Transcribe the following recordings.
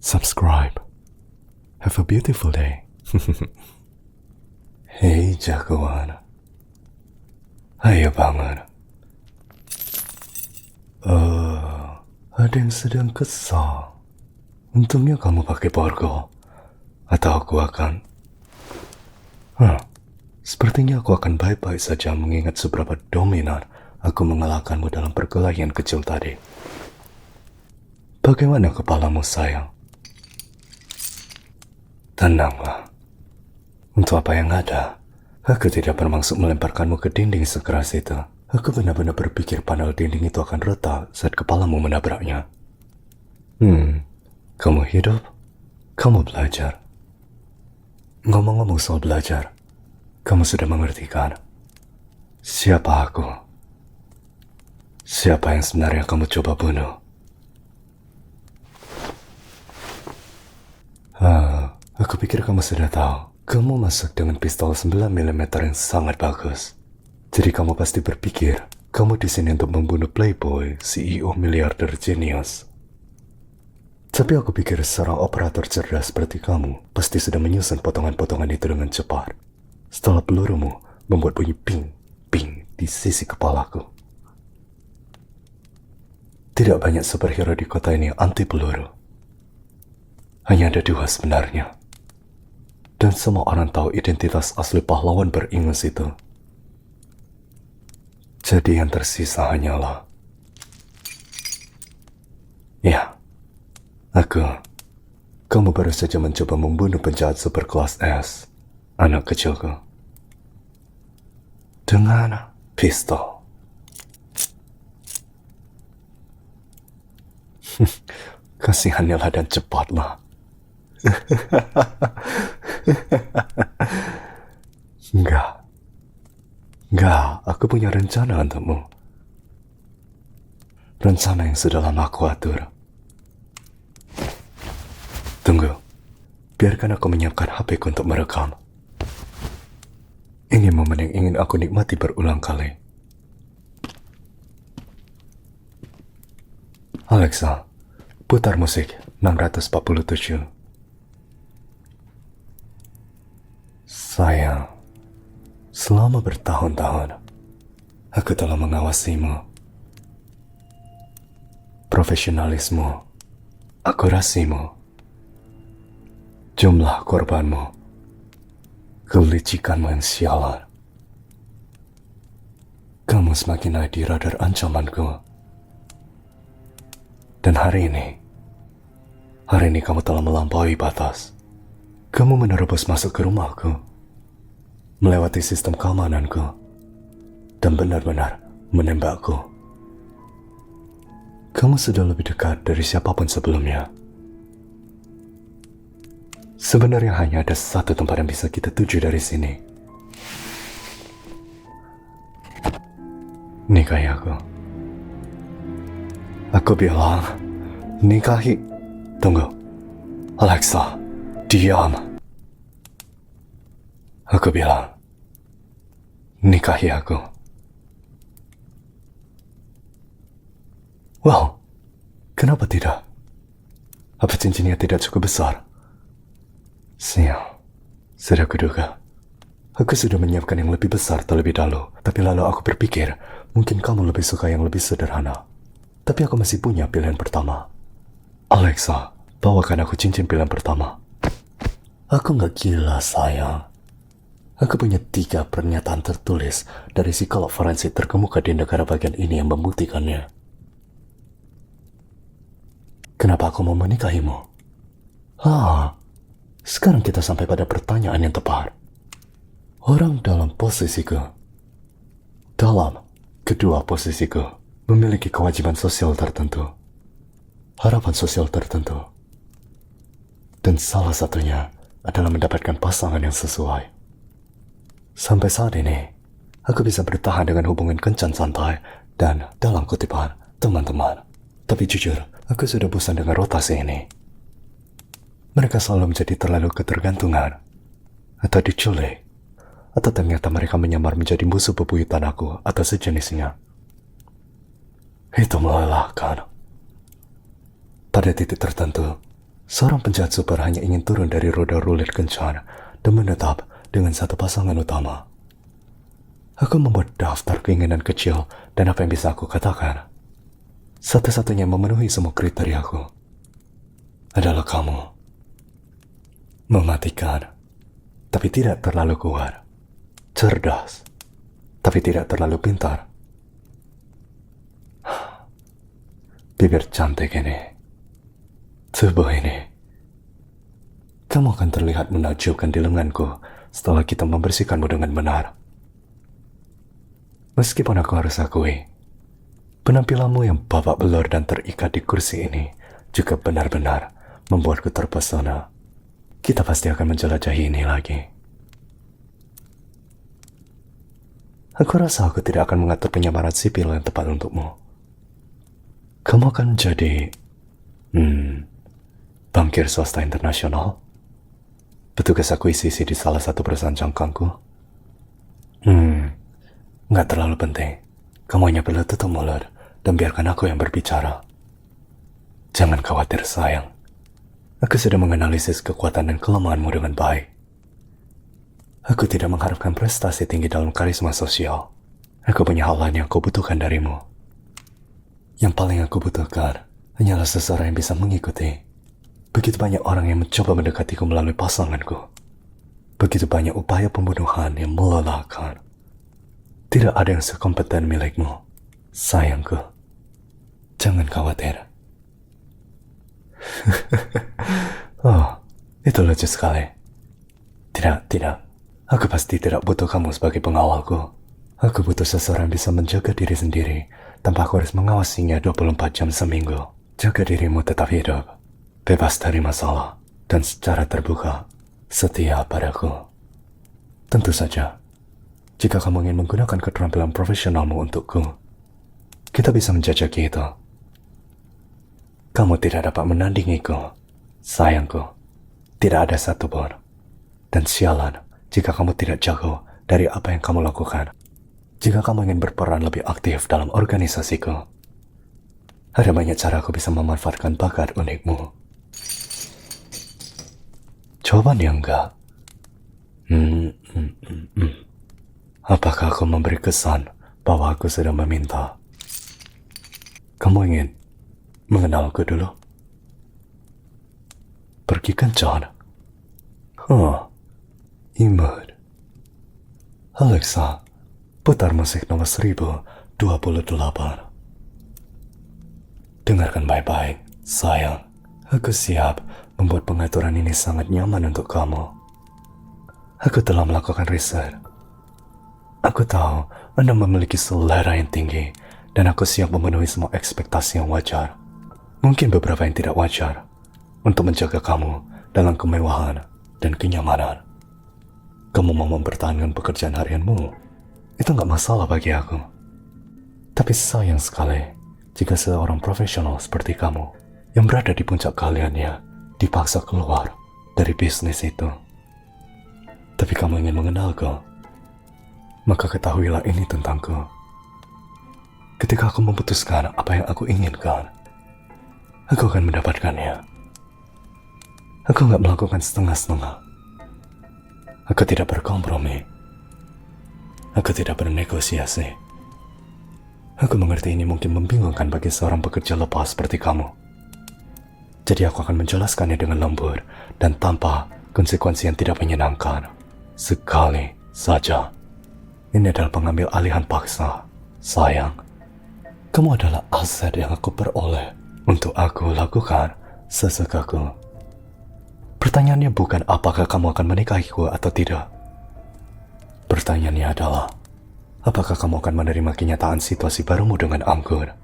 subscribe. Have a beautiful day. Hei jagoan, ayo bangun. Ada yang sedang kesal. Untungnya kamu pakai borgol. Atau aku akan... Sepertinya aku akan baik-baik saja mengingat seberapa dominan aku mengalahkanmu dalam perkelahian kecil tadi. Bagaimana kepalamu, sayang? Tenanglah. Untuk apa yang ada, aku tidak bermaksud melemparkanmu ke dinding sekeras itu. Aku benar-benar berpikir panel dinding itu akan retak saat kepalamu menabraknya. Kamu hidup, kamu belajar. Ngomong-ngomong soal belajar, kamu sudah mengerti kan? Siapa aku? Siapa yang sebenarnya kamu coba bunuh? Aku pikir kamu sudah tahu. Kamu masuk dengan pistol 9mm yang sangat bagus. Jadi kamu pasti berpikir, kamu di sini untuk membunuh playboy, CEO miliarder jenius. Tapi aku pikir seorang operator cerdas seperti kamu pasti sudah menyusun potongan-potongan itu dengan cepat. Setelah pelurumu membuat bunyi ping, ping di sisi kepalaku. Tidak banyak superhero di kota ini yang anti peluru. Hanya ada dua sebenarnya. Dan semua orang tahu identitas asli pahlawan beringus itu. Jadi yang tersisa hanyalah... Ya, aku. Kamu baru saja mencoba membunuh penjahat superkelas S, anak kecilku. Dengan pistol. Kasihannya dan cepatlah. Enggak, aku punya rencana untukmu. Rencana yang sudah lama aku atur. Tunggu, biarkan aku menyiapkan HP-ku untuk merekam. Ini momen yang ingin aku nikmati berulang kali. Alexa, putar musik 647. Sayang, selama bertahun-tahun, aku telah mengawasimu. Profesionalismu, akurasimu, jumlah korbanmu, kelicikanmu yang sialan. Kamu semakin naik di radar ancamanku. Dan hari ini kamu telah melampaui batas. Kamu menerobos masuk ke rumahku, melewati sistem keamananku, dan benar-benar menembakku. Kamu sudah lebih dekat dari siapapun sebelumnya. Sebenarnya hanya ada satu tempat yang bisa kita tuju dari sini. Nikahi aku. Aku bilang, nikahi. Tunggu. Alexa, diam. Aku bilang, nikahi aku. Wow, kenapa tidak? Apa cincinnya tidak cukup besar? Sial, sudah kuduga. Aku sudah menyiapkan yang lebih besar terlebih dahulu, tapi lalu aku berpikir, mungkin kamu lebih suka yang lebih sederhana. Tapi aku masih punya pilihan pertama. Alexa, bawakan aku cincin pilihan pertama. Aku gak gila, sayang. Aku punya 3 pernyataan tertulis dari psikolog forensik terkemuka di negara bagian ini yang membuktikannya. Kenapa aku mau menikahimu? Sekarang kita sampai pada pertanyaan yang tepat. Orang dalam posisiku, dalam kedua posisiku, memiliki kewajiban sosial tertentu, harapan sosial tertentu, dan salah satunya adalah mendapatkan pasangan yang sesuai. Sampai saat ini, aku bisa bertahan dengan hubungan kencan santai dan dalam kutipan teman-teman. Tapi jujur, aku sudah bosan dengan rotasi ini. Mereka selalu menjadi terlalu ketergantungan, atau diculik, atau ternyata mereka menyamar menjadi musuh bebuyutan aku atau sejenisnya. Itu melelahkan. Pada titik tertentu, Seorang penjahat super hanya ingin turun dari roda rulet kencan dan menetap dengan satu pasangan utama. Aku membuat daftar keinginan kecil dan apa yang bisa aku katakan. Satu-satunya yang memenuhi semua kriteriaku adalah kamu. Mematikan, tapi tidak terlalu kuat. Cerdas, tapi tidak terlalu pintar. Bibir cantik ini, tubuh ini. Kamu akan terlihat menakjubkan di lenganku setelah kita membersihkanmu dengan benar. Meskipun aku harus akui, penampilanmu yang babak belur dan terikat di kursi ini juga benar-benar membuatku terpesona. Kita pasti akan menjelajahi ini lagi. Aku rasa aku tidak akan mengatur penyamaran sipil yang tepat untukmu. Kamu akan menjadi bankir swasta internasional, petugas akuisisi di salah satu perusahaan cangkangku. Nggak terlalu penting. Kamu hanya perlu tutup mulut dan biarkan aku yang berbicara. Jangan khawatir, sayang. Aku sudah menganalisis kekuatan dan kelemahanmu dengan baik. Aku tidak mengharapkan prestasi tinggi dalam karisma sosial. Aku punya hal lain yang aku butuhkan darimu. Yang paling aku butuhkan hanyalah seseorang yang bisa mengikuti. Begitu banyak orang yang mencoba mendekatiku melalui pasanganku. Begitu banyak upaya pembunuhan yang melelahkan. Tidak ada yang sekompeten milikmu, sayangku. Jangan khawatir. Oh, itu lucu sekali. Tidak. Aku pasti tidak butuh kamu sebagai pengawalku. Aku butuh seseorang yang bisa menjaga diri sendiri tanpa aku harus mengawasinya 24 jam seminggu. Jaga dirimu tetap hidup, bebas dari masalah, dan secara terbuka, setia padaku. Tentu saja, jika kamu ingin menggunakan keterampilan profesionalmu untukku, kita bisa menjajaki itu. Kamu tidak dapat menandingiku, sayangku. Tidak ada satupun. Dan sialan jika kamu tidak jago dari apa yang kamu lakukan. Jika kamu ingin berperan lebih aktif dalam organisasiku, ada banyak cara aku bisa memanfaatkan bakat unikmu. Jawabannya enggak. Apakah aku memberi kesan bahwa aku sudah meminta? Kamu ingin mengenalku dulu? Pergi kencan? Imut. Alexa, putar musik nomor 1028. Dengarkan baik-baik, sayang. Aku siap membuat pengaturan ini sangat nyaman untuk kamu. Aku telah melakukan riset. Aku tahu Anda memiliki selera yang tinggi, dan aku siap memenuhi semua ekspektasi yang wajar. Mungkin beberapa yang tidak wajar, untuk menjaga kamu dalam kemewahan dan kenyamanan. Kamu mau mempertahankan pekerjaan harianmu, itu nggak masalah bagi aku. Tapi sayang sekali jika seorang profesional seperti kamu yang berada di puncak keahliannya dipaksa keluar dari bisnis itu. Tapi kamu ingin mengenalku, maka ketahuilah ini tentangku. Ketika aku memutuskan apa yang aku inginkan, aku akan mendapatkannya. Aku nggak melakukan setengah-setengah. Aku tidak berkompromi. Aku tidak bernegosiasi. Aku mengerti ini mungkin membingungkan bagi seorang pekerja lepas seperti kamu. Jadi aku akan menjelaskannya dengan lembut dan tanpa konsekuensi yang tidak menyenangkan. Sekali saja. Ini adalah pengambil alihan paksa, sayang. Kamu adalah aset yang aku peroleh untuk aku lakukan sesukaku. Pertanyaannya bukan apakah kamu akan menikahiku atau tidak. Pertanyaannya adalah, apakah kamu akan menerima kenyataan situasi barumu dengan anggun?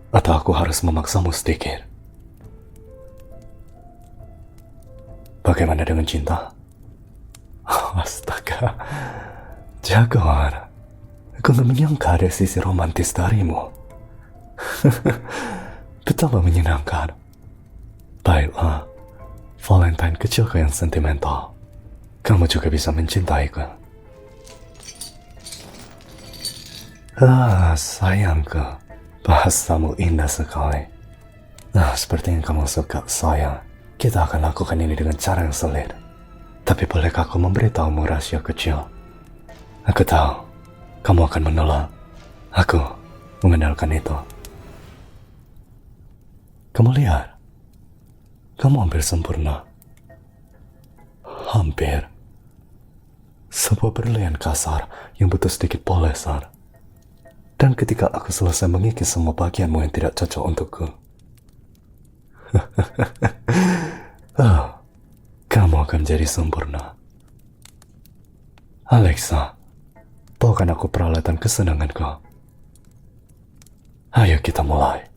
Atau aku harus memaksamu sedikit? Bagaimana dengan cinta? Astaga, jagoan. Aku gak menyangka ada sisi romantis darimu. Betapa menyenangkan. Baiklah, Valentine kecilku yang sentimental. Kamu juga bisa mencintaiku. Sayangku, bahasamu indah sekali. Seperti yang kamu suka, sayang. Kita akan lakukan ini dengan cara yang sulit. Tapi bolehkah aku memberitahumu rahasia kecil? Aku tahu, kamu akan menolak. Aku mengandalkan itu. Kamu lihat, kamu hampir sempurna. Hampir. Sebuah berlian kasar yang butuh sedikit polesan. Dan ketika aku selesai mengikis semua bagianmu yang tidak cocok untukku, kamu akan jadi sempurna. Alexa, bawakan aku peralatan kesenanganku. Ayo kita mulai.